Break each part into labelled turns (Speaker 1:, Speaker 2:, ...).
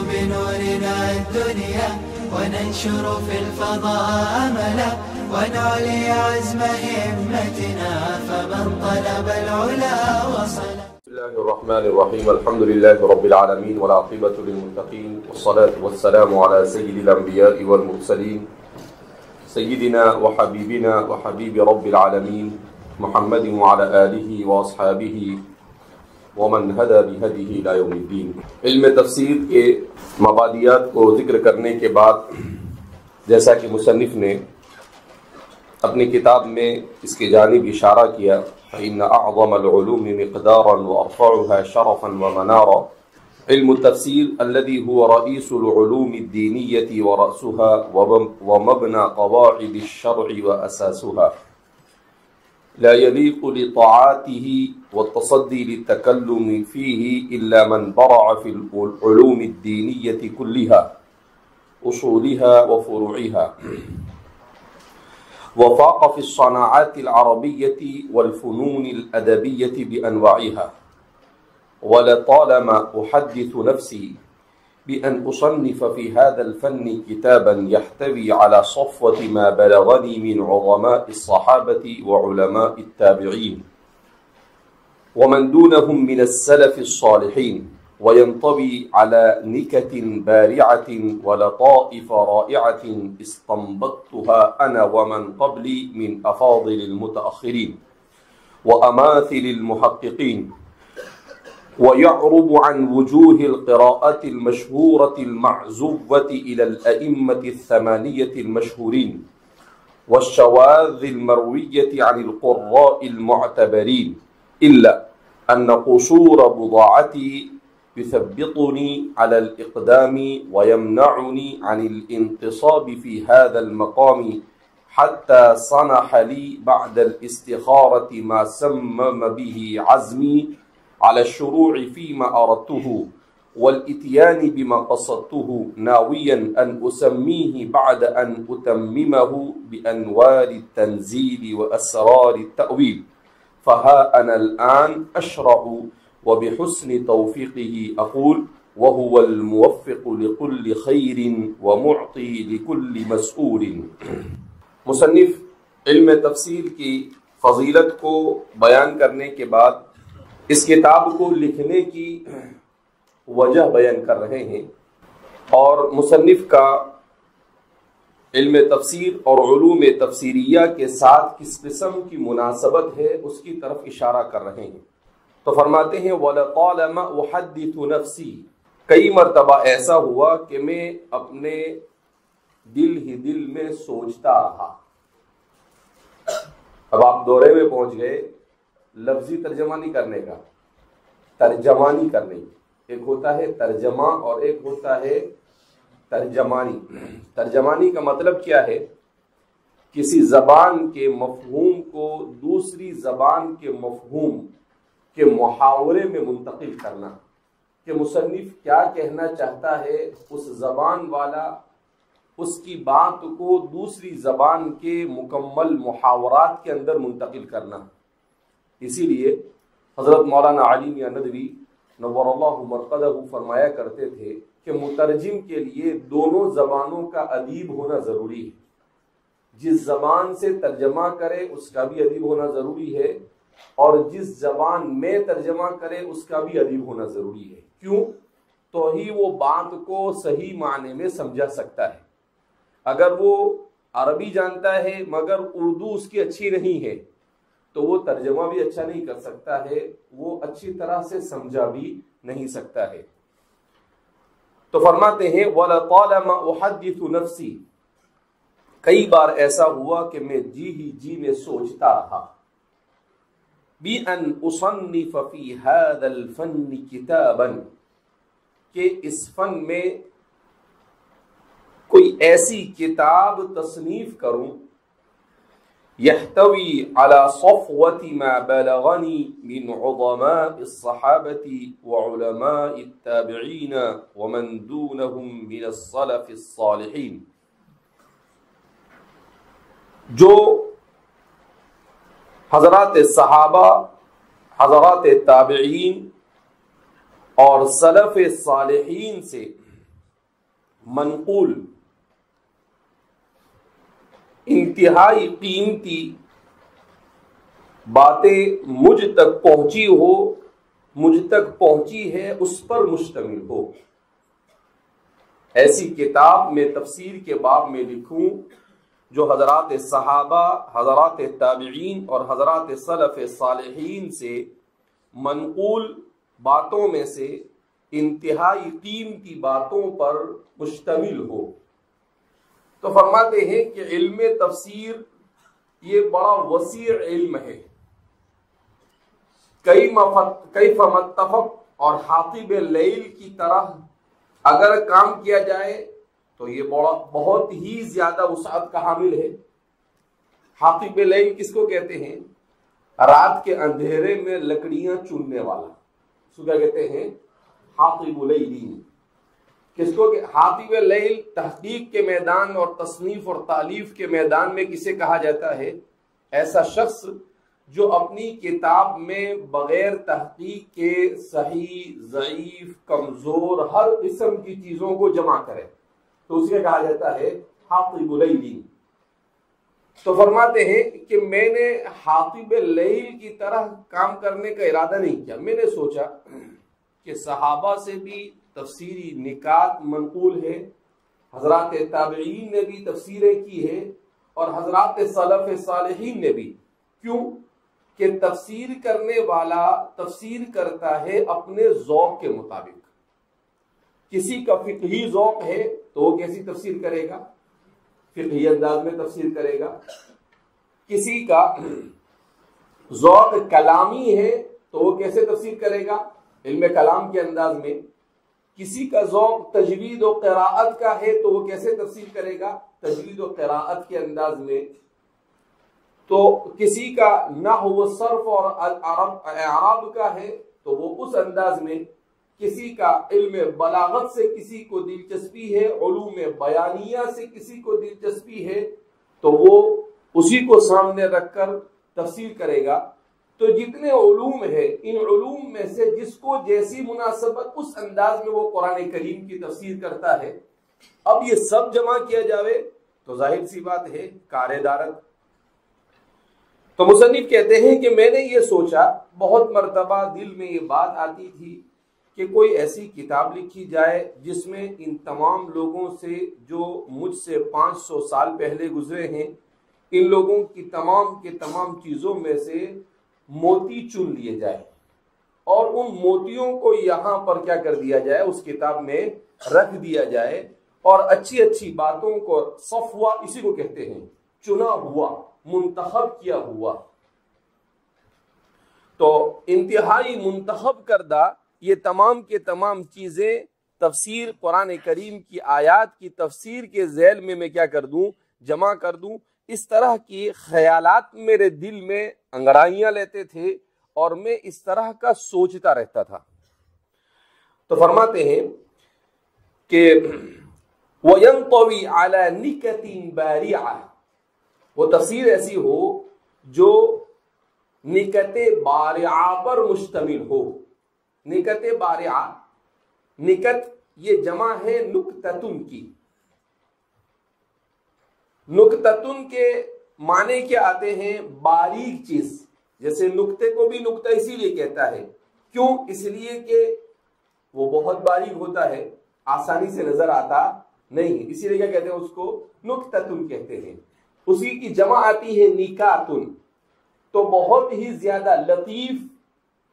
Speaker 1: بنورنا الدنيا وننشر في الفضاء أملا ونعلي عزم همتنا فمن طلب العلا وصل.
Speaker 2: بسم الله الرحمن الرحيم. الحمد لله رب العالمين والعاقبة للمتقين والصلاة والسلام على سيد الأنبياء والمرسلين سيدنا وحبيبنا وحبيب رب العالمين محمد وعلى آله وأصحابه ومن هدى بهديه إلى يوم الدين. علم تفسیر کے مبادیات کو ذکر کرنے کے بعد جیسا کہ مصنف نے اپنی کتاب میں اس کی جانب اشارہ کیا فإن أعظم العلوم مقدارا وأرفعها شرفا ومنارا علم التفسير الذي هو رئيس العلوم الدينية ورأسها ومبنى قواعد الشرع وأساسها لا يليق لطاعاته والتصدي للتكلم فيه إلا من برع في العلوم الدينية كلها أصولها وفروعها وفاق في الصناعات العربية والفنون الأدبية بأنواعها. ولطالما أحدث نفسي بأن أصنف في هذا الفن كتابا يحتوي على صفوة ما بلغني من عظماء الصحابة وعلماء التابعين ومن دونهم من السلف الصالحين وينطوي على نكت بارعة ولطائف رائعة استنبطتها أنا ومن قبلي من أفاضل المتأخرين وأماثل المحققين ويعرب عن وجوه القراءة المشهورة المعزوة إلى الأئمة الثمانية المشهورين والشواذ المروية عن القراء المعتبرين إلا أن قصور بضاعتي يثبطني على الإقدام ويمنعني عن الانتصاب في هذا المقام حتى صنح لي بعد الاستخارة ما سمم به عزمي على الشروع فيما أردته والإتيان بما قصدته ناويا أن أسميه بعد أن أتممه بأنوار التنزيل وأسرار التأويل. فها أنا الآن أشرع وبحسن توفيقه أقول وهو الموفق لكل خير ومعطي لكل مسؤول. مصنف علم تفسیر کی فضیلت کو بیان کرنے کے بعد اس کتاب کو لکھنے کی وجہ بیان کر رہے ہیں اور مصنف کا علم تفسیر اور علوم تفسیریہ کے ساتھ کس قسم کی مناسبت ہے اس کی طرف اشارہ کر رہے ہیں. تو فرماتے ہیں وَلَطَالَمَا أُحَدِّثُ نَفْسِي کئی مرتبہ ایسا ہوا کہ میں اپنے دل ہی دل میں سوچتا رہا. اب آپ دورے میں پہنچ گئے. لفظی ترجمہ نہیں کرنے کا، ترجمانی کرنے. ایک ہوتا ہے ترجمہ اور ایک ہوتا ہے ترجمانی. ترجمانی کا مطلب کیا ہے؟ کسی زبان کے مفہوم کو دوسری زبان کے مفہوم کے محاورے میں منتقل کرنا کہ مصنف کیا کہنا چاہتا ہے، اس زبان والا اس کی بات کو دوسری زبان کے مکمل محاورات کے اندر منتقل کرنا. اسی لیے حضرت مولانا علی میاں ندوی نور اللہ مرقدہ فرمایا کرتے تھے کہ مترجم کے لیے دونوں زبانوں کا ادیب ہونا ضروری ہے. جس زبان سے ترجمہ کرے اس کا بھی ادیب ہونا ضروری ہے اور جس زبان میں ترجمہ کرے اس کا بھی ادیب ہونا ضروری ہے. کیوں؟ تو ہی وہ بات کو صحیح معنی میں سمجھا سکتا ہے. اگر وہ عربی جانتا ہے مگر اردو اس کی اچھی نہیں ہے تو وہ ترجمہ بھی اچھا نہیں کر سکتا ہے، وہ اچھی طرح سے سمجھا بھی نہیں سکتا ہے. تو فرماتے ہیں وَلَطَالَمَا أُحَدِّثُ نَفْسِي کئی بار ایسا ہوا کہ میں جی میں سوچتا رہا بِأَنْ أُصَنِّفَ فِي هَذَا الْفَنِّ كِتَابًا کہ اس فن میں کوئی ایسی کتاب تصنیف کروں يحتوي على صفوة ما بلغني من عظماء الصحابة وعلماء التابعين ومن دونهم من السلف الصالحين جو حضرات صحابہ، حضرات تابعین اور سلف صالحین سے منقول انتہائی قیمتی باتیں مجھ تک پہنچی ہے اس پر مشتمل ہو. ایسی کتاب میں تفسیر کے باب میں لکھوں جو حضرات صحابہ، حضرات تابعین اور حضرات سلف صالحین سے منقول باتوں میں سے انتہائی قیمتی باتوں پر مشتمل ہو. تو فرماتے ہیں کہ علم تفسیر یہ بڑا وسیع علم ہے. کیف متفق اور حاطب اللیل کی طرح اگر کام کیا جائے تو یہ بہت ہی زیادہ وسعت کا حامل ہے. حاطب اللیل کس کو کہتے ہیں؟ رات کے اندھیرے میں لکڑیاں چننے والا. اس کو کیا کہتے ہیں؟ حاطب اللیل. کس کو کہ حاطب اللیل تحقیق کے میدان اور تصنیف اور تالیف کے میدان میں کسے کہا جاتا ہے؟ ایسا شخص جو اپنی کتاب میں بغیر تحقیق کے صحیح، ضعیف، کمزور ہر قسم کی چیزوں کو جمع کرے تو اسے کہا جاتا ہے حاطب اللیل. تو فرماتے ہیں کہ میں نے حاطب اللیل کی طرح کام کرنے کا ارادہ نہیں کیا. میں نے سوچا کہ صحابہ سے بھی تفسیری نکات منقول ہے، حضرات تابعین نے بھی تفسیریں کی ہے اور حضرات سلف صالحین نے بھی. کیوں کہ تفسیر کرنے والا تفسیر کرتا ہے اپنے ذوق کے مطابق. کسی کا فقہی ذوق ہے تو وہ کیسی تفسیر کرے گا؟ فقہی انداز میں تفسیر کرے گا. کسی کا ذوق کلامی ہے تو وہ کیسے تفسیر کرے گا؟ علم کلام کے انداز میں. کسی کا ذوق تجوید و قراءت کا ہے تو وہ کیسے تفسیر کرے گا؟ تجوید و قراءت کے انداز میں. تو کسی کا نحو و صرف اور اعراب کا ہے تو وہ اس انداز میں. کسی کا علم بلاغت سے کسی کو دلچسپی ہے، علوم بیانیہ سے کسی کو دلچسپی ہے تو وہ اسی کو سامنے رکھ کر تفسیر کرے گا. تو جتنے علوم ہے ان علوم میں سے جس کو جیسی مناسبت اس انداز میں وہ قرآن کریم کی تفسیر کرتا ہے. اب یہ سب جمع کیا جاوے تو ظاہر سی بات ہے کار دارت. تو مصنف کہتے ہیں کہ میں نے یہ سوچا، بہت مرتبہ دل میں یہ بات آتی تھی کہ کوئی ایسی کتاب لکھی جائے جس میں ان تمام لوگوں سے جو مجھ سے 500 سال پہلے گزرے ہیں ان لوگوں کی تمام چیزوں میں سے موتی چن لیے جائے اور ان موتیوں کو یہاں پر کیا کر دیا جائے، اس کتاب میں رکھ دیا جائے اور اچھی باتوں کو صفوہ اسی کو کہتے ہیں، چنا ہوا، منتخب کیا ہوا. تو انتہائی منتخب کردہ یہ تمام کے تمام چیزیں تفسیر قرآن کریم کی آیات کی تفسیر کے ذیل میں کیا کر دوں، جمع کر دوں. اس طرح کی خیالات میرے دل میں انگڑائیاں لیتے تھے اور میں اس طرح کا سوچتا رہتا تھا. تو فرماتے ہیں کہ وَيَنْطَوِي عَلَى نِكَةٍ بَارِعَةٍ، وہ تفسیر ایسی ہو جو نکت بارعہ پر مشتمل ہو. نکت بارعہ، نکت یہ جمع ہے نکتتن کی. نکتتن کے معنی کیا آتے ہیں؟ باریک چیز. جیسے نکتے کو بھی نکتہ اسی لیے کہتا ہے، کیوں؟ اس لیے کہ وہ بہت باریک ہوتا ہے، آسانی سے نظر آتا نہیں، اسی لیے کیا کہتے ہیں اس کو؟ نکتتن کہتے ہیں. اسی کی جمع آتی ہے نکاتن. تو بہت ہی زیادہ لطیف،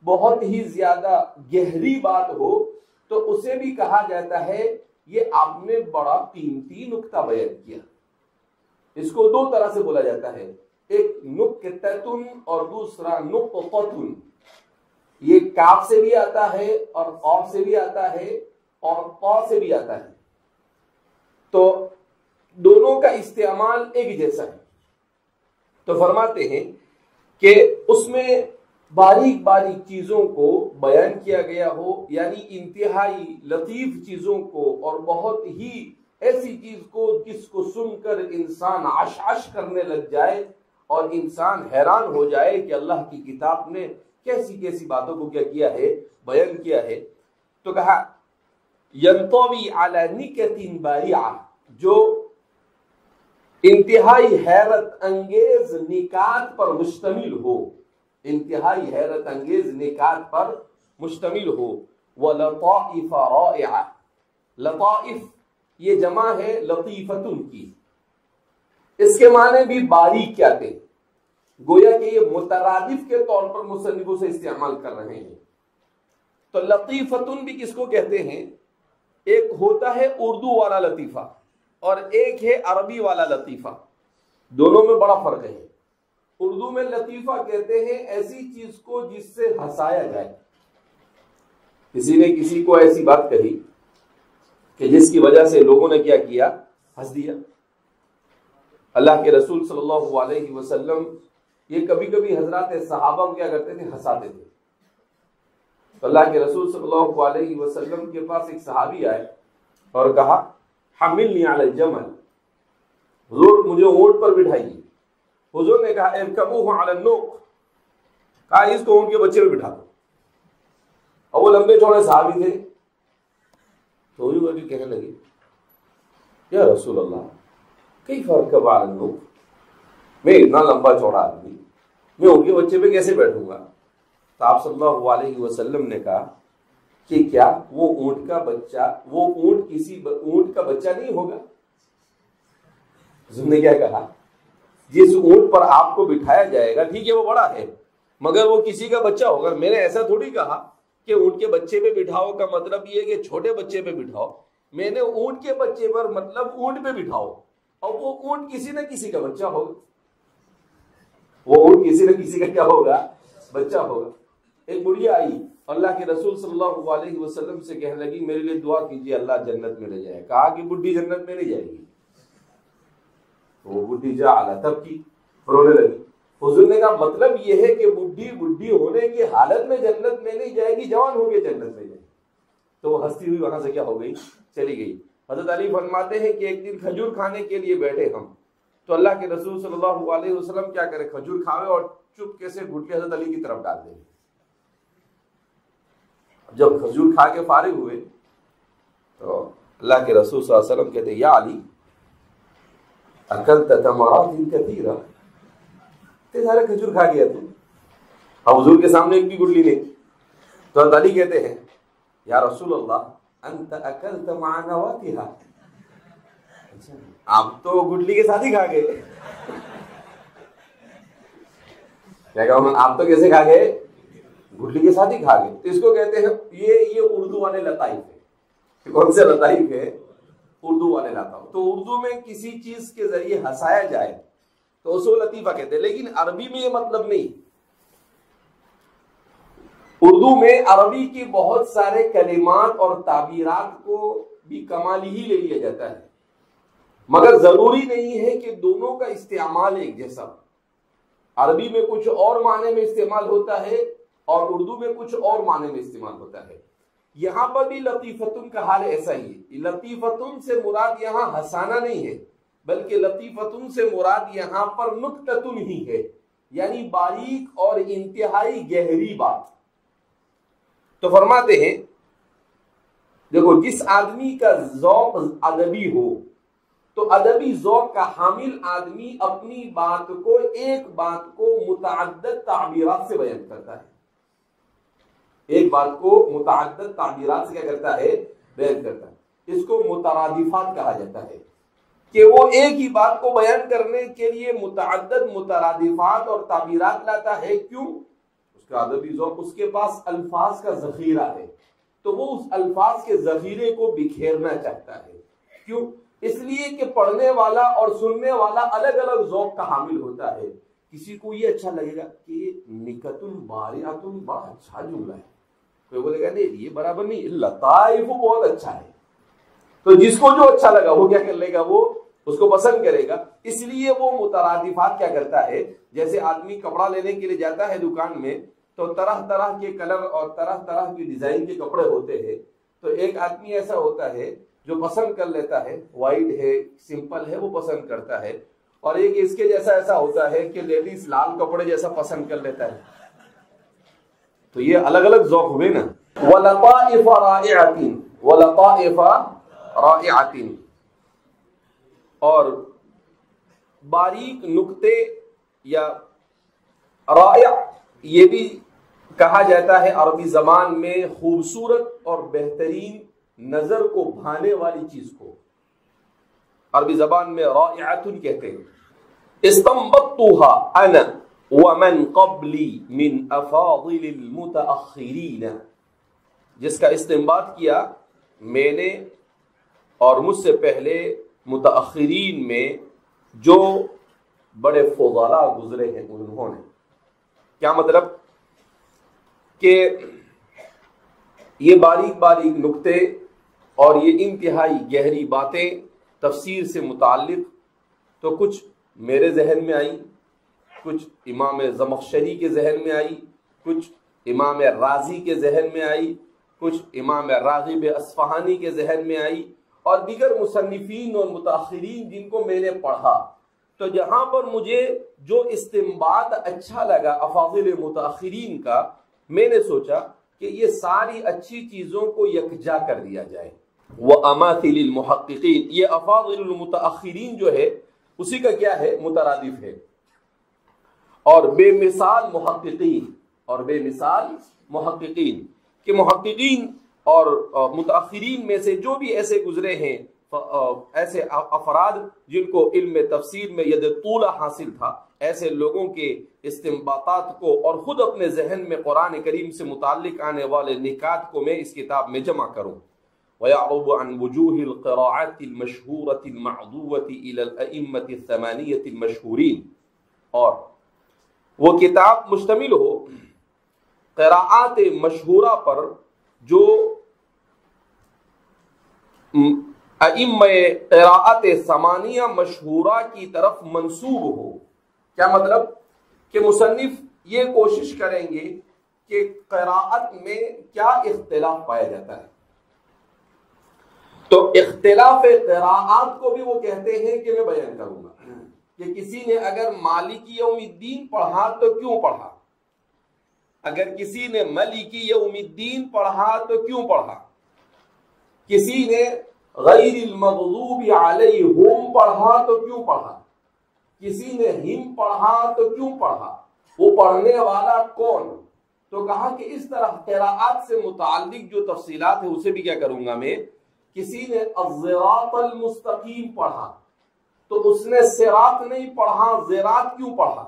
Speaker 2: بہت ہی زیادہ گہری بات ہو تو اسے بھی کہا جاتا ہے یہ آپ نے بڑا قیمتی نکتہ بیان کیا. اس کو دو طرح سے بولا جاتا ہے، ایک نکتتن اور دوسرا نقطتن. یہ کاف سے بھی آتا ہے اور قاف سے بھی آتا ہے اور قا سے بھی آتا ہے. تو دونوں کا استعمال ایک جیسا ہے. تو فرماتے ہیں کہ اس میں باریک چیزوں کو بیان کیا گیا ہو، یعنی انتہائی لطیف چیزوں کو اور بہت ہی ایسی چیز کو جس کو سن کر انسان عش کرنے لگ جائے اور انسان حیران ہو جائے کہ اللہ کی کتاب نے کیسی باتوں کو کیا ہے، بیان کیا ہے. تو کہا ینطوی علی نکۃ بارعہ، جو انتہائی حیرت انگیز نکات پر مشتمل ہو، انتہائی حیرت انگیز نکات پر مشتمل ہو، وَلَطَائِفَ رَائِعَةٍ، لطائف یہ جمع ہے لطیفتن کی، اس کے معنی بھی باریک کیا تھے، گویا کہ یہ مترادف کے طور پر مصنف سے استعمال کر رہے ہیں۔ تو لطیفتن بھی کس کو کہتے ہیں؟ ایک ہوتا ہے اردو والا لطیفہ اور ایک ہے عربی والا لطیفہ، دونوں میں بڑا فرق ہے۔ اردو میں لطیفہ کہتے ہیں ایسی چیز کو جس سے ہنسایا جائے، کسی نے کسی کو ایسی بات کہی کہ جس کی وجہ سے لوگوں نے کیا کیا، ہنس دیا۔ اللہ کے رسول صلی اللہ علیہ وسلم یہ کبھی کبھی حضرات صحابہ کیا کرتے تھے، ہنساتے تھے۔ تو اللہ کے رسول صلی اللہ علیہ وسلم کے پاس ایک صحابی آئے اور کہا حملنی علی الجمل، حضور مجھے اونٹ پر بٹھائیے۔ حضور نے کہا ارکبوہ علی النوق، کہا اس کو اونٹ کے بچے پہ بٹھا دو۔ اور وہ لمبے چوڑے صحابی تھے، تو یوں کر کے کہنے لگے یا رسول اللہ کیف ارکب علی النوق، میں اتنا لمبا چوڑا آدمی میں اونٹ کے بچے پہ کیسے بیٹھوں گا؟ تو آپ صلی اللہ علیہ وسلم نے کہا کہ کیا وہ اونٹ کا بچہ، وہ اونٹ کسی اونٹ کا بچہ نہیں ہوگا؟ حضور نے کیا کہا، جس اونٹ پر آپ کو بٹھایا جائے گا ٹھیک ہے وہ بڑا ہے مگر وہ کسی کا بچہ ہوگا۔ میں نے ایسا تھوڑی کہا کہ اونٹ کے بچے پہ بٹھاؤ کا مطلب یہ کہ چھوٹے بچے پہ بٹھاؤ، میں نے اونٹ کے بچے پر مطلب اونٹ پہ بٹھاؤ، اور وہ اونٹ کسی نہ کسی کا بچہ ہوگا، وہ اونٹ کسی نہ کسی کا کیا ہوگا، بچہ ہوگا۔ ایک بڑھیا آئی اللہ کے رسول صلی اللہ علیہ وسلم سے کہنے لگی میرے لیے دعا کیجیے اللہ جنت میں لے جائے۔ کہا کہ بڈھی جنت میں نہیں جائے گی۔ وہ بڈھی جا اعلیٰ تب کی رونے لگی۔ حضور نے کہا مطلب یہ ہے کہ بڈھی ہونے کی حالت میں جنت میں نہیں جائے گی، جوان ہو کے جنت میں جائے گی۔ تو وہ ہنستی ہوئی وہاں سے کیا ہو گئی، چلی گئی۔ حضرت علی فرماتے ہیں کہ ایک دن کھجور کھانے کے لیے بیٹھے ہم، تو اللہ کے رسول صلی اللہ علیہ وسلم کیا کرے، کھجور کھاوے اور چپکے سے گھٹنے حضرت علی کی طرف ڈال دیں۔ جب کھجور کھا کے فارغ ہوئے تو اللہ کے رسول صلی اللہ علیہ وسلم کہتے یا علی اکلت تمرات کثیرہ، تے سارے کھجور کھا گیا تو۔ اب حضور کے سامنے ایک بھی گٹلی نہیں۔ تو حضرت علی کہتے ہیں یا رسول اللہ انت اکلت مع نواتها، آپ تو گٹلی کے ساتھ ہی کھا گئے۔ کیا کہا آپ تو کیسے کھا گئے، گٹلی کے ساتھ ہی کھا گئے۔ تو اس کو کہتے ہیں یہ اردو والے لطائف ہے۔ کون سے لطائف ہے، اردو والے لطائف۔ تو اردو میں کسی چیز کے ذریعے ہنسایا جائے تو اس کو لطیفہ کہتے ہیں، لیکن عربی میں یہ مطلب نہیں۔ اردو میں عربی کی بہت سارے کلمات اور تعبیرات کو بھی کمالی ہی لے لیا جاتا ہے، مگر ضروری نہیں ہے کہ دونوں کا استعمال ایک جیسا۔ عربی میں کچھ اور معنی میں استعمال ہوتا ہے اور اردو میں کچھ اور معنی میں استعمال ہوتا ہے۔ یہاں پر بھی لطیفتن کا حال ایسا ہی ہے۔ لطیفتن سے مراد یہاں ہنسانا نہیں ہے، بلکہ لطیفتن سے مراد یہاں پر نکتتن ہی ہے، یعنی باریک اور انتہائی گہری بات۔ تو فرماتے ہیں دیکھو جس آدمی کا ذوق ادبی ہو تو ادبی ذوق کا حامل آدمی اپنی بات کو، ایک بات کو متعدد تعبیرات سے بیان کرتا ہے، ایک بات کو متعدد تعبیرات سے کیا کرتا ہے، بیان کرتا ہے۔ اس کو مترادفات کہا جاتا ہے کہ وہ ایک ہی بات کو بیان کرنے کے لیے متعدد مترادفات اور تعبیرات لاتا ہے۔ کیوں؟ اس کا ادبی ذوق، اس کے پاس الفاظ کا ذخیرہ ہے، تو وہ اس الفاظ کے ذخیرے کو بکھیرنا چاہتا ہے۔ کیوں؟ اس لیے کہ پڑھنے والا اور سننے والا الگ الگ ذوق کا حامل ہوتا ہے۔ کسی کو یہ اچھا لگے گا کہ نکت البارعۃ بڑا اچھا جملہ ہے، کوئی بولے گا نہیں یہ برابر نہیں، لطائف بہت اچھا ہے۔ تو جس کو جو اچھا لگا وہ کیا کر لے گا، وہ اس کو پسند کرے گا۔ اس لیے وہ مترادفات کیا کرتا ہے، جیسے آدمی کپڑا لینے کے لیے جاتا ہے دکان میں تو طرح طرح کے کلر اور طرح طرح کی ڈیزائن کے کپڑے ہوتے ہیں، تو ایک آدمی ایسا ہوتا ہے جو پسند کر لیتا ہے، وائٹ ہے، سمپل ہے، وہ پسند کرتا ہے، اور ایک اس کے جیسا ایسا ہوتا ہے کہ لیڈیز لال کپڑے جیسا پسند کر لیتا ہے۔ تو یہ الگ الگ ذوق ہوئے نا۔ وَلَطَائِفَ رَائِعَةٍ وَلَطَائِفَ رَائِعَةٍ، اور باریک نکتے یا رائع یہ بھی کہا جاتا ہے عربی زبان میں خوبصورت اور بہترین نظر کو بھانے والی چیز کو عربی زبان میں رائعۃ کہتے ہیں. استنبطتها انا ومن قبلی من افاضل المتاخرین، جس کا استنباط کیا میں نے اور مجھ سے پہلے متاخرین میں جو بڑے فضلاء گزرے ہیں انہوں نے. کیا مطلب کہ یہ باریک باریک نکتے اور یہ انتہائی گہری باتیں تفسیر سے متعلق تو کچھ میرے ذہن میں آئی، کچھ امام زمخشری کے ذہن میں آئی، کچھ امام رازی کے ذہن میں آئی، کچھ امام راغب اصفہانی کے ذہن میں آئی، اور دیگر مصنفین اور متاخرین جن کو میں نے پڑھا. تو جہاں پر مجھے جو استنباط اچھا لگا افاضل متاخرین کا، میں نے سوچا کہ یہ ساری اچھی چیزوں کو یکجا کر دیا جائے. وَأَمَاثِلِ الْمُحَقِّقِينَ، یہ افاضل المتاخرین جو ہے اسی کا کیا ہے؟ مترادف ہے. اور بے مثال محققین، اور بے مثال محققین، کہ محققین اور متاخرین میں سے جو بھی ایسے گزرے ہیں، ایسے افراد جن کو علم تفسیر میں ید طولہ حاصل تھا، ایسے لوگوں کے استنباطات کو اور خود اپنے ذہن میں قرآن کریم سے متعلق آنے والے نکات کو میں اس کتاب میں جمع کروں. وَيَعْرُضُ عَنْ وُجُوهِ الْقِرَاعَاتِ الْمَشْهُورَةِ الْمَعْضُوَةِ إِلَى الْأَئِمَّةِ الثَّمَانِيَةِ الْمَشْهُورِينَ، اور وہ کتاب مشتمل ہو قراءات مشہورہ پر جو ائمہ قراءت ثمانیہ مشہورہ کی طرف منسوب ہو. کیا مطلب کہ مصنف یہ کوشش کریں گے کہ قراءت میں کیا اختلاف پایا جاتا ہے. تو اختلاف قراءات کو بھی وہ کہتے ہیں کہ میں بیان کروں گا کہ کسی نے اگر مالک یوم الدین پڑھا تو کیوں پڑھا، اگر کسی نے مالک یوم الدین پڑھا تو کیوں پڑھا، کسی نے غیر المغضوب علیہم پڑھا تو کیوں پڑھا، کسی نے ہم پڑھا تو کیوں پڑھا، وہ پڑھنے والا کون. تو کہا کہ اس طرح قراءات سے متعلق جو تفصیلات ہیں اسے بھی کیا کروں گا میں. کسی نے الصراط المستقیم پڑھا تو اس نے صراط نہیں پڑھا، زراط کیوں پڑھا.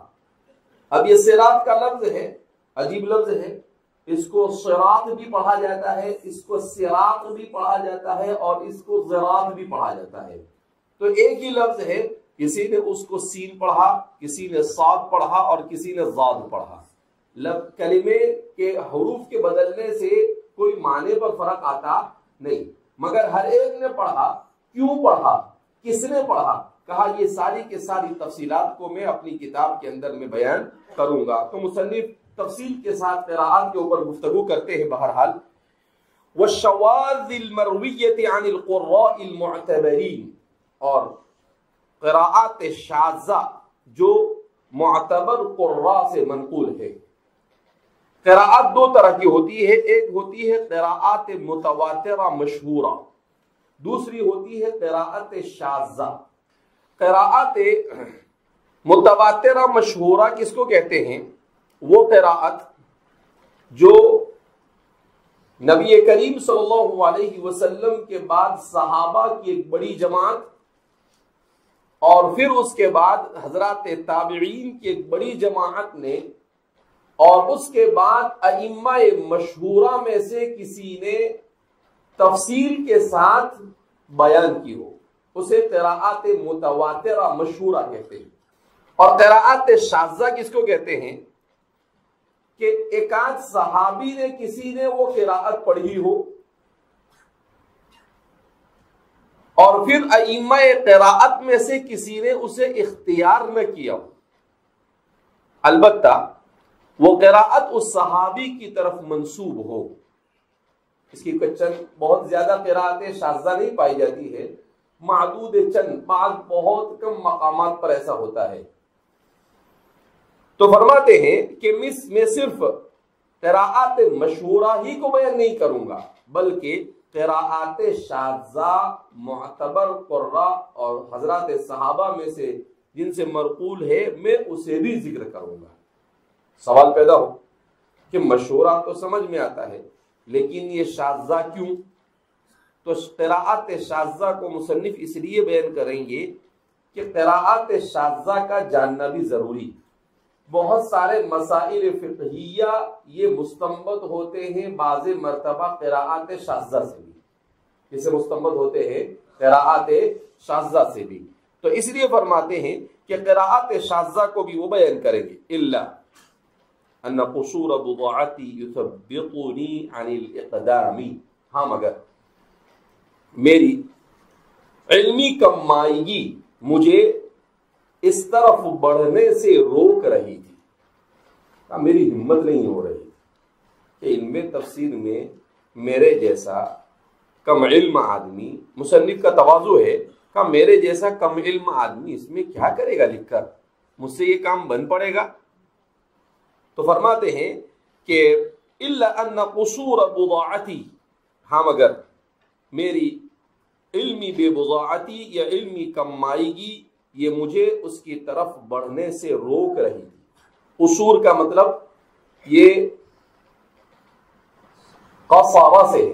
Speaker 2: اب یہ صراط کا لفظ ہے، عجیب لفظ ہے، اس کو صراط بھی پڑھا جاتا ہے، اس کو صراط بھی پڑھا جاتا ہے، اور اس کو زراط بھی پڑھا جاتا ہے. تو ایک ہی لفظ ہے، کسی نے اس کو سین پڑھا، کسی نے صاد پڑھا، اور کسی نے ضاد پڑھا. کلمے کے حروف کے بدلنے سے کوئی معنی پر فرق آتا نہیں، مگر ہر ایک نے پڑھا. کیوں پڑھا، کس نے پڑھا، کہا یہ ساری کے ساری تفصیلات کو میں اپنی کتاب کے اندر میں بیان کروں گا. تو مصنف تفصیل کے ساتھ قراءات کے اوپر گفتگو کرتے ہیں. بہرحال وَالشَّوَاذِ الْمَرْوِيَّةِ عَنِ الْقُرَّاءِ الْمُعْتَبَرِينَ، اور قراءات شاذہ جو معتبر قراء سے منقول ہے. قراءات دو طرح کی ہوتی ہے، ایک ہوتی ہے قراءات متواترہ مشہورہ، دوسری ہوتی ہے قراءت شاذہ. قراءات متواترہ مشہورہ کس کو کہتے ہیں؟ وہ قراءت جو نبی کریم صلی اللہ علیہ وسلم کے بعد صحابہ کی ایک بڑی جماعت اور پھر اس کے بعد حضرات تابعین کی ایک بڑی جماعت نے، اور اس کے بعد ائمہ مشہورہ میں سے کسی نے تفصیل کے ساتھ بیان کی ہو، اسے قراءات متواترہ مشہورہ کہتے ہیں. اور قراءات شاذہ کس کو کہتے ہیں؟ کہ ایک آدھ صحابی نے کسی نے وہ قراءت پڑھی ہو اور پھر ائمہ قراءت میں سے کسی نے اسے اختیار نہ کیا ہو، البتہ وہ قراءت اس صحابی کی طرف منسوب ہو. اس کی چند بہت زیادہ قراءتیں شاذہ نہیں پائی جاتی ہے، معدود چند، بعض بہت کم مقامات پر ایسا ہوتا ہے. تو فرماتے ہیں کہ میں صرف قراءات مشہورہ ہی کو بیان نہیں کروں گا، بلکہ قراءات شاذہ معتبر قراء اور حضرات صحابہ میں سے جن سے مرقول ہے میں اسے بھی ذکر کروں گا۔ سوال پیدا ہو کہ مشہورہ تو سمجھ میں آتا ہے لیکن یہ شاذہ کیوں؟ تو قراءات شاذہ کو مصنف اس لیے بیان کریں گے کہ قراءات شاذہ کا جاننا بھی ضروری۔ بہت سارے مسائل فقہیہ یہ مستنبط ہوتے ہیں بعض مرتبہ قراءات شاذہ سے بھی، جسے مستنبط ہوتے ہیں قراءات شاذہ سے بھی، تو اس لیے فرماتے ہیں کہ قراءات شاذہ کو بھی وہ بیان کریں گے۔ الا ان قصور بضاعتی یثبطنی عن الاقدام، ہاں مگر میری علمی کمائیگی مجھے اس طرف بڑھنے سے روک رہی تھی، میری ہمت نہیں ہو رہی کہ علم تفسیر میں میرے جیسا کم علم آدمی، مصنف کا تواضع ہے کہ میرے جیسا کم علم آدمی اس میں کیا کرے گا لکھ کر، مجھ سے یہ کام بن پڑے گا۔ تو فرماتے ہیں کہ الا ان قصور بضاعتی، ہاں مگر میری علمی بے بضاعتی یا علمی کمائیگی یہ مجھے اس کی طرف بڑھنے سے روک رہی تھی۔ قصور کا مطلب یہ قصارہ سے،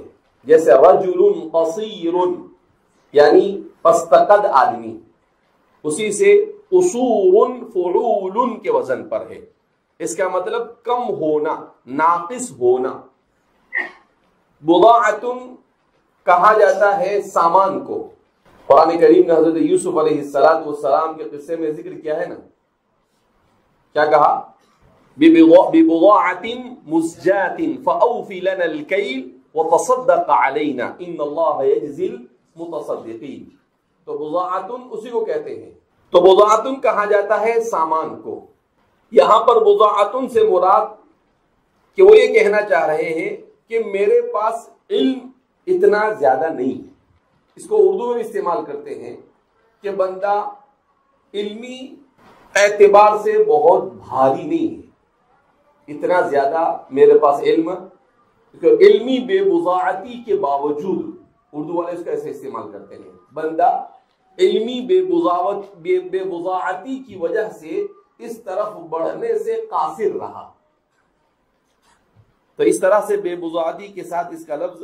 Speaker 2: جیسے رجل قصیر یعنی پستقد آدمی، اسی سے قصور فعول کے وزن پر ہے، اس کا مطلب کم ہونا، ناقص ہونا۔ بضاعت کہا جاتا ہے سامان کو، قرآن کریم نے حضرت یوسف علیہ السلام کے قصے میں ذکر کیا ہے نا، کیا کہا؟ بِبِضَاعَةٍ مُزْجَاةٍ فَأَوْفِ لَنَا الْكَيْلَ وَتَصَدَّقْ عَلَيْنَا إِنَّ اللَّهَ يَجْزِي الْمُتَصَدِّقِينَ۔ تو بضاعتن اسی کو کہتے ہیں، تو بضاعتن کہا جاتا ہے سامان کو۔ یہاں پر بضاعتن سے مراد کہ وہ یہ کہنا چاہ رہے ہیں کہ میرے پاس علم اتنا زیادہ نہیں ہے۔ اس کو اردو میں بھی استعمال کرتے ہیں کہ بندہ علمی اعتبار سے بہت بھاری نہیں ہے، اتنا زیادہ میرے پاس علم، علمی بے بضاعتی کے باوجود اردو والے اس کا ایسے استعمال کرتے ہیں، بندہ علمی بے بضاعتی کی وجہ سے اس طرف بڑھنے سے قاصر رہا۔ تو اس طرح سے بے بضاعتی کے ساتھ اس کا لفظ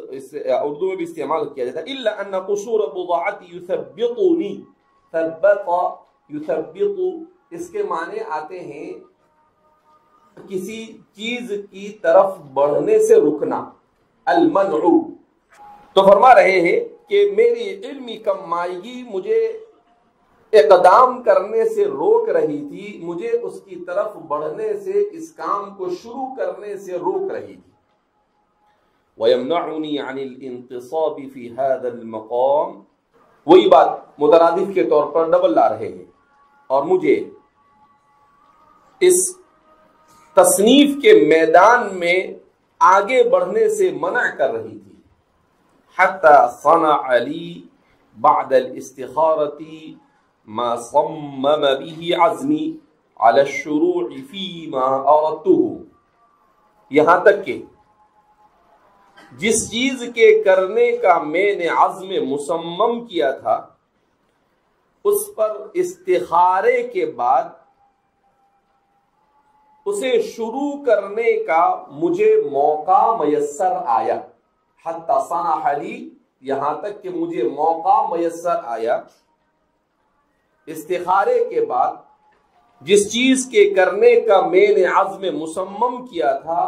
Speaker 2: اردو میں بھی استعمال کیا جاتا ہے۔ الا ان قصور بضاعتی یثبطنی، ثبط یثبط اس کے معنی آتے ہیں کسی چیز کی طرف بڑھنے سے رکنا، المنع۔ تو فرما رہے ہیں کہ میری علمی کمائیگی مجھے اقدام کرنے سے روک رہی تھی، مجھے اس کی طرف بڑھنے سے، اس کام کو شروع کرنے سے روک رہی تھی۔ وَيَمْنَعُنِي عَنِ الْإِنْتِصَابِ فِي هَذَا الْمَقَامِ، وہی بات مترادف کے طور پر ڈبل لا رہے ہیں، اور مجھے اس تصنیف کے میدان میں آگے بڑھنے سے منع کر رہی تھی۔ حَتَّى صَنَعَ لِي بَعْدَ الْإِسْتِخَارَةِ ما صمم به عزمی علی الشروع فیما اردته، یہاں تک کہ جس چیز کے کرنے کا میں نے عزم مصمم کیا تھا اس پر استخارے کے بعد اسے شروع کرنے کا مجھے موقع میسر آیا۔ حتی صنع لی، یہاں تک کہ مجھے موقع میسر آیا استخارے کے بعد جس چیز کے کرنے کا میں نے عزم مصمم کیا تھا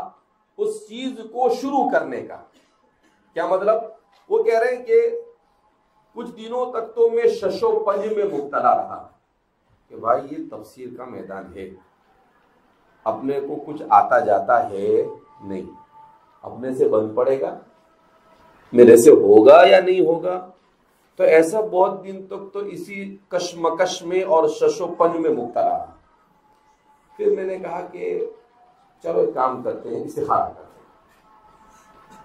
Speaker 2: اس چیز کو شروع کرنے کا۔ کیا مطلب؟ وہ کہہ رہے ہیں کہ کچھ دنوں تک تو میں شش و پنج میں مبتلا رہا کہ بھائی یہ تفسیر کا میدان ہے، اپنے کو کچھ آتا جاتا ہے نہیں، اپنے سے بن پڑے گا، میرے سے ہوگا یا نہیں ہوگا۔ تو ایسا بہت دن تک تو اسی کشمکش میں اور شش و پنج میں مبتلا رہا۔ پھر میں نے کہا کہ چلو ایک کام کرتے ہیں، استخارہ کرتے ہیں۔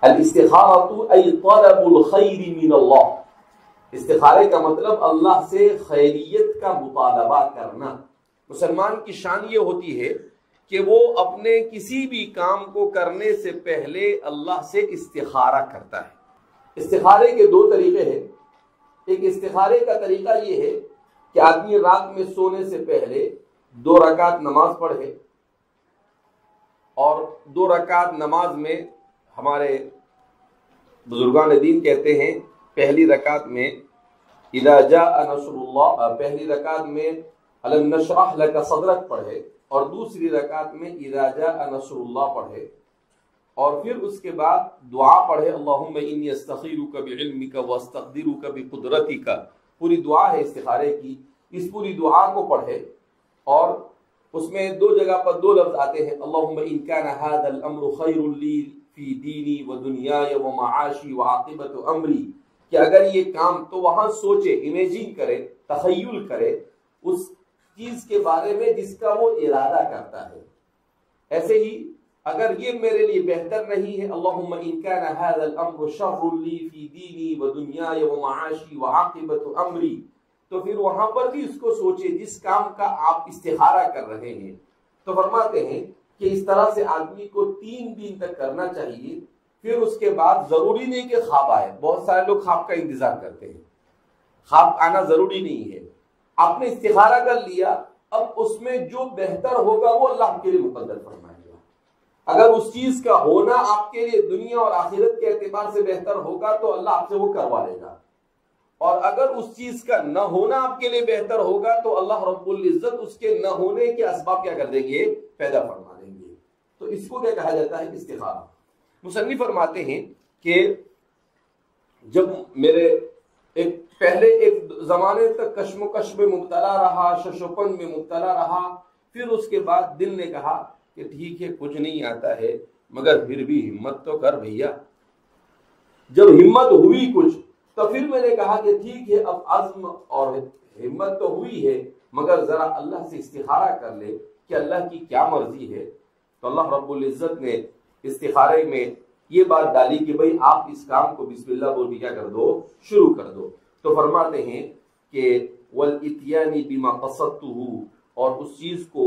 Speaker 2: الاستخارۃ ای طلب الخیر من اللہ، استخارے کا مطلب اللہ سے خیریت کا مطالبہ کرنا۔ مسلمان کی شان یہ ہوتی ہے کہ وہ اپنے کسی بھی کام کو کرنے سے پہلے اللہ سے استخارہ کرتا ہے۔ استخارے کے دو طریقے ہیں. ایک استخارے کا طریقہ یہ ہے کہ آدمی رات میں سونے سے پہلے 2 رکعت نماز پڑھے، اور 2 رکعت نماز میں ہمارے بزرگان دین کہتے ہیں پہلی رکعت میں اذا جاء نصر اللہ، پہلی رکعت میں الم نشرح لک صدرک پڑھے، اور دوسری رکعت میں اذا جاء نصر اللہ پڑھے، اور پھر اس کے بعد دعا پڑھے اللہم انی استخیرک بعلمک واستقدرک بقدرتک. پوری دعا ہے استخارے کی. اس پوری دعا کو پڑھے، اور اس میں 2 جگہ پر 2 لفظ آتے ہیں اللہم ان کان ھذا الامر خیر لی فی دینی و دنیای و معاشی و عاقبت امری، کہ اگر یہ کام، تو وہاں سوچے، امیجن کرے، تخیل کرے اس چیز کے بارے میں جس کا وہ ارادہ کرتا ہے. ایسے ہی اگر یہ میرے لیے بہتر نہیں ہے اللہم ان کان ھذا الامر شر لی فی دینی و دنیای و معاشی و عاقبت امری، تو پھر وہاں پر بھی اس کو سوچے جس کام کا آپ استخارہ کر رہے ہیں. تو فرماتے ہیں کہ اس طرح سے آدمی کو 3 دن تک کرنا چاہیے. پھر اس کے بعد ضروری نہیں کہ خواب آئے. بہت سارے لوگ خواب کا انتظار کرتے ہیں. خواب آنا ضروری نہیں ہے. آپ نے استخارہ کر لیا، اب اس میں جو بہتر ہوگا وہ اللہ آپ کے لیے مقدر فرمائے گا. اگر اس چیز کا ہونا آپ کے لیے دنیا اور آخرت کے اعتبار سے بہتر ہوگا تو اللہ آپ سے وہ کروا لے گا، اور اگر اس چیز کا نہ ہونا آپ کے لیے بہتر ہوگا تو اللہ رب العزت اس کے نہ ہونے کے اسباب کیا کر دیں گے؟ پیدا فرما دیں گے. تو اس کو کیا کہا جاتا ہے؟ استخارہ. مصنف فرماتے ہیں کہ جب میرے پہلے ایک زمانے تک کشم و کش میں مبتلا رہا، ششوپن میں مبتلا رہا، پھر اس کے بعد دل نے کہا کہ ٹھیک ہے کچھ نہیں آتا ہے مگر پھر بھی ہمت تو کر بھیا. جب ہمت ہوئی کچھ تو پھر میں نے کہا کہ ٹھیک ہے اب عزم اور ہمت تو ہوئی ہے مگر ذرا اللہ سے استخارہ کر لے کہ اللہ کی کیا مرضی ہے. تو اللہ رب العزت نے استخارے میں یہ بات ڈالی کہ بھئی آپ اس کام کو بسم اللہ بول کے کیا کر دو؟ شروع کر دو. تو فرماتے ہیں کہ والاتیان بما قصدته، اور اس چیز کو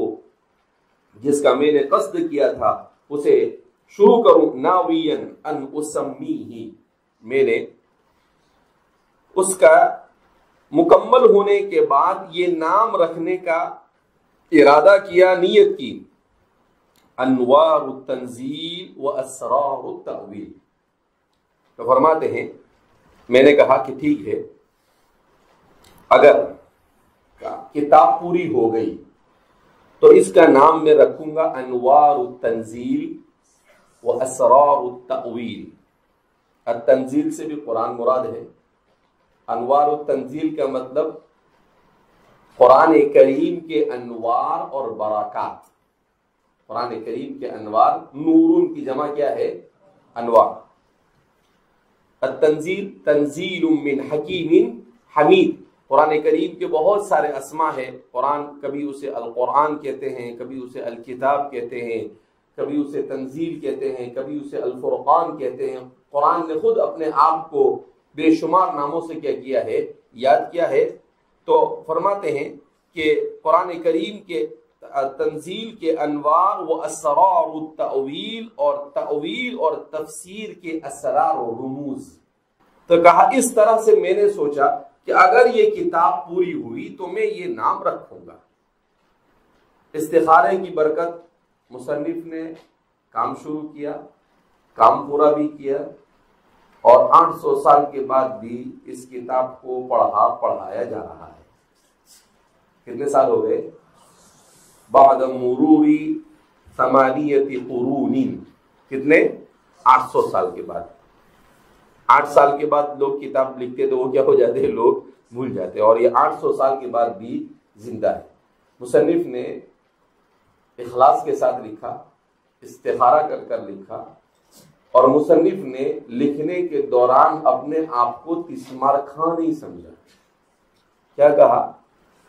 Speaker 2: جس کا میں نے قصد کیا تھا اسے شروع کروں. ناویا ان اسمیہ، میں نے اس کا مکمل ہونے کے بعد یہ نام رکھنے کا ارادہ کیا، نیت کی. انوار التنزیل و اسرار التأویل. تو فرماتے ہیں میں نے کہا کہ ٹھیک ہے اگر کتاب پوری ہو گئی تو اس کا نام میں رکھوں گا انوار التنزیل و اسرار التأویل. التنزیل سے بھی قرآن مراد ہے. انوار التنزیل کا مطلب قرآن کریم کے انوار اور برکات. قرآن کریم کے انوار، نورن کی جمع کیا ہے؟ انوار. التنزیل تنزیل من حکیم حمید. قرآن کریم کے بہت سارے اسماء ہیں. قرآن کبھی اسے القرآن کہتے ہیں، کبھی اسے الکتاب کہتے ہیں، کبھی اسے تنزیل کہتے ہیں، کبھی اسے الفرقان کہتے ہیں. قرآن نے خود اپنے آپ کو بے شمار ناموں سے کیا کیا ہے؟ یاد کیا ہے. تو فرماتے ہیں کہ قرآن کریم کے تنزیل کے انوار و اسرار التأویل، اور تأویل اور تفسیر کے اسرار و رموز. تو کہا اس طرح سے میں نے سوچا کہ اگر یہ کتاب پوری ہوئی تو میں یہ نام رکھوں گا. استخارے کی برکت، مصنف نے کام شروع کیا، کام پورا بھی کیا، اور 800 سال کے بعد بھی اس کتاب کو پڑھایا جا رہا ہے. کتنے سال ہو گئے؟ بعد مرور 8 قرون. کتنے؟ 800 سال کے بعد. 8 سال کے بعد لوگ کتاب لکھتے تو وہ کیا ہو جاتے ہیں؟ لوگ بھول جاتے ہیں. اور یہ 800 سال کے بعد بھی زندہ ہے. مصنف نے اخلاص کے ساتھ لکھا، استخارہ کر کر لکھا، اور مصنف نے لکھنے کے دوران اپنے آپ کو تسمار خاں نہیں سمجھا. کیا کہا؟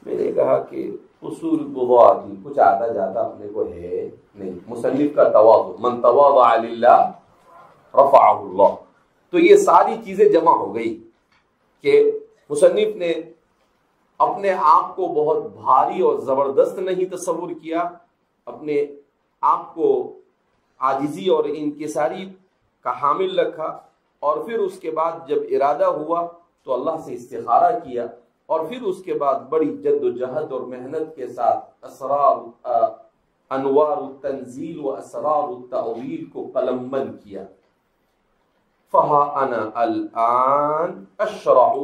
Speaker 2: میں نے کہا کہ اصول بغاتی کچھ آتا جاتا اپنے کو ہے نہیں. مصنف کا تواضع، من تواضع للہ رفعہ اللہ. تو یہ ساری چیزیں جمع ہو گئی کہ مصنف نے اپنے آپ کو بہت بھاری اور زبردست نہیں تصور کیا، اپنے آپ کو عاجزی اور انکساری کا حامل رکھا، اور پھر اس کے بعد جب ارادہ ہوا تو اللہ سے استخارہ کیا، اور پھر اس کے بعد بڑی جد و جہد اور محنت کے ساتھ انوار التنزیل و اسرار التأویل کو قلم بند کیا۔ فَهَا أَنَا الْآنَ أَشْرَعُ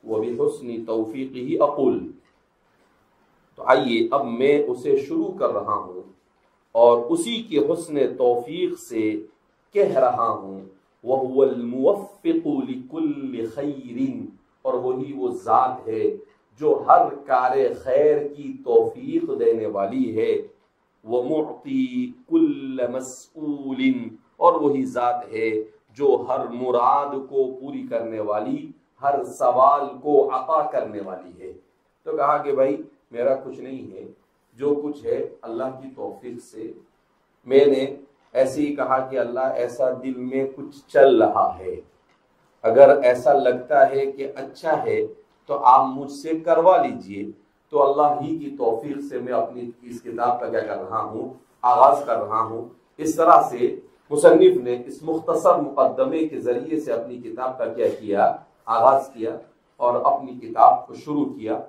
Speaker 2: وَبِحُسْنِ تَوْفِيقِهِ أَقُولُ، تو آئیے اب میں اسے شروع کر رہا ہوں اور اسی کی حسن توفیق سے کہہ رہا ہوں، وَهُوَ الْمُوَفِّقُ لِكُلِّ خَيْرٍ، اور وہی وہ ذات ہے جو ہر کار خیر کی توفیق دینے والی ہے، وَمُعْطِي كُلَّ مَسْئُولٍ، اور وہی ذات ہے جو ہر مراد کو پوری کرنے والی، ہر سوال کو عطا کرنے والی ہے۔ تو کہا کہ بھائی میرا کچھ نہیں ہے، جو کچھ ہے اللہ کی توفیق سے۔ میں نے ایسے ہی کہا کہ اللہ ایسا دل میں کچھ چل رہا ہے، اگر ایسا لگتا ہے کہ اچھا ہے تو آپ مجھ سے کروا لیجئے۔ تو اللہ ہی کی توفیق سے میں اپنی اس کتاب کا کیا کر رہا ہوں، آغاز کر رہا ہوں۔ اس طرح سے مصنف نے اس مختصر مقدمے کے ذریعے سے اپنی کتاب کا کیا کیا، آغاز کیا اور اپنی کتاب کو شروع کیا۔